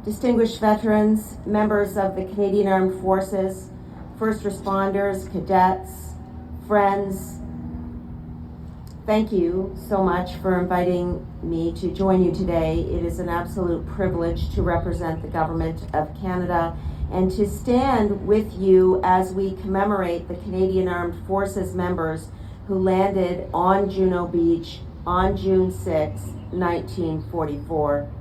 distinguished veterans, members of the Canadian Armed Forces, first responders, cadets, friends, thank you so much for inviting me to join you today. It is an absolute privilege to represent the Government of Canada and to stand with you as we commemorate the Canadian Armed Forces members who landed on Juno Beach on June 6, 1944.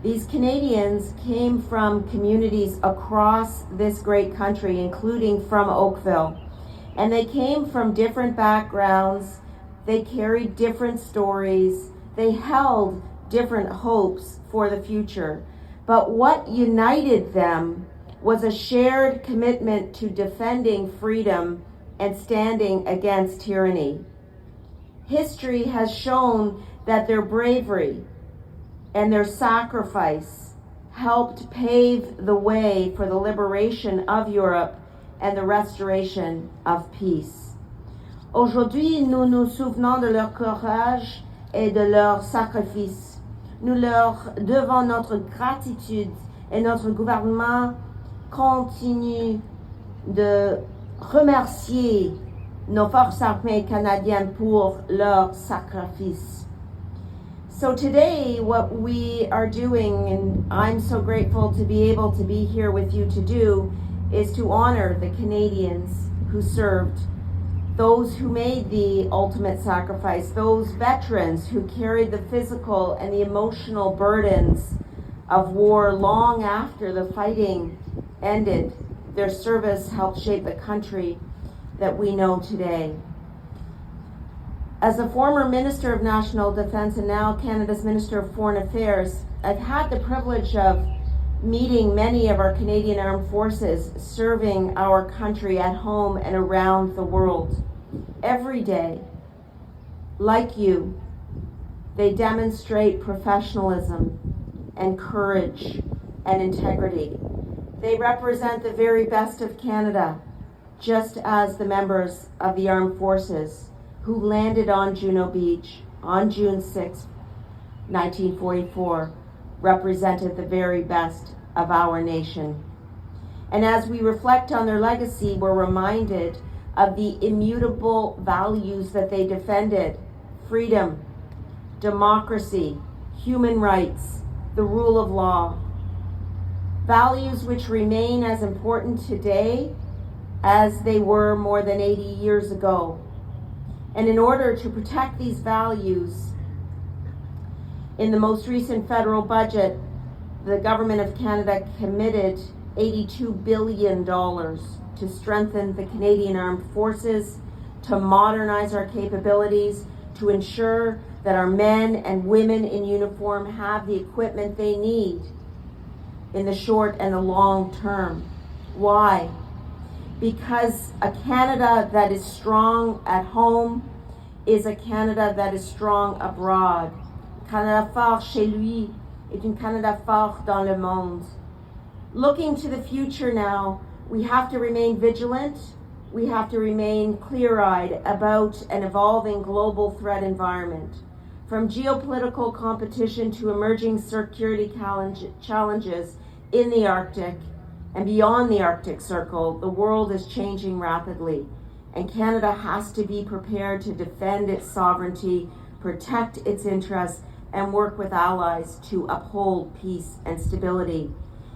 These Canadians came from communities across this great country, including from Oakville, and they came from different backgrounds. They carried different stories. They held different hopes for the future. But what united them was a shared commitment to defending freedom and standing against tyranny. History has shown that their bravery and their sacrifice helped pave the way for the liberation of Europe and the restoration of peace. Aujourd'hui, nous nous souvenons de leur courage et de leur sacrifice. Nous leur devons notre gratitude et notre gouvernement continue de remercier nos forces armées canadiennes pour leur sacrifice. So today, what we are doing, and I'm so grateful to be able to be here with you to do, is to honor the Canadians who served, those who made the ultimate sacrifice, those veterans who carried the physical and the emotional burdens of war long after the fighting ended. Their service helped shape the country that we know today. As a former Minister of National Defence and now Canada's Minister of Foreign Affairs, I've had the privilege of meeting many of our Canadian Armed Forces serving our country at home and around the world. Every day, like you, they demonstrate professionalism and courage and integrity. They represent the very best of Canada, just as the members of the armed forces who landed on Juno Beach on June 6, 1944, represented the very best of our nation. And as we reflect on their legacy, we're reminded of the immutable values that they defended: freedom, democracy, human rights, the rule of law. Values which remain as important today as they were more than 80 years ago. And in order to protect these values, in the most recent federal budget, the Government of Canada committed $82 billion to strengthen the Canadian Armed Forces, to modernize our capabilities, to ensure that our men and women in uniform have the equipment they need in the short and the long term. Why? Because a Canada that is strong at home is a Canada that is strong abroad. Canada fort chez lui est un Canada fort dans le monde. Looking to the future now, we have to remain vigilant. We have to remain clear-eyed about an evolving global threat environment. From geopolitical competition to emerging security challenges in the Arctic and beyond the Arctic Circle, the world is changing rapidly, and Canada has to be prepared to defend its sovereignty, protect its interests, and work with allies to uphold peace and stability.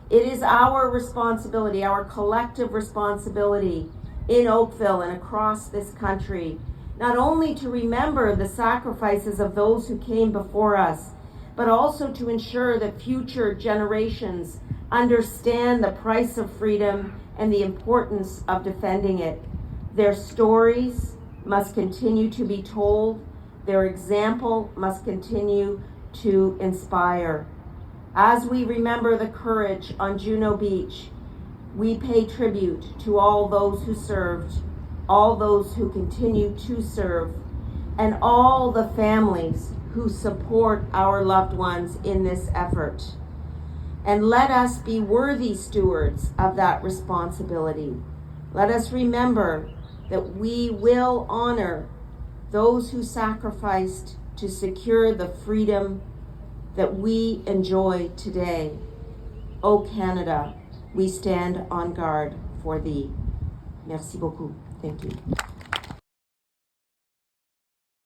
It is our responsibility, our collective responsibility in Oakville and across this country, not only to remember the sacrifices of those who came before us, but also to ensure that future generations understand the price of freedom and the importance of defending it. Their stories must continue to be told. Their example must continue to inspire. As we remember the courage on Juno Beach, we pay tribute to all those who served, all those who continue to serve, and all the families who support our loved ones in this effort. And let us be worthy stewards of that responsibility. Let us remember that we will honor those who sacrificed to secure the freedom that we enjoy today. O Canada, we stand on guard for thee. Merci beaucoup. Thank you.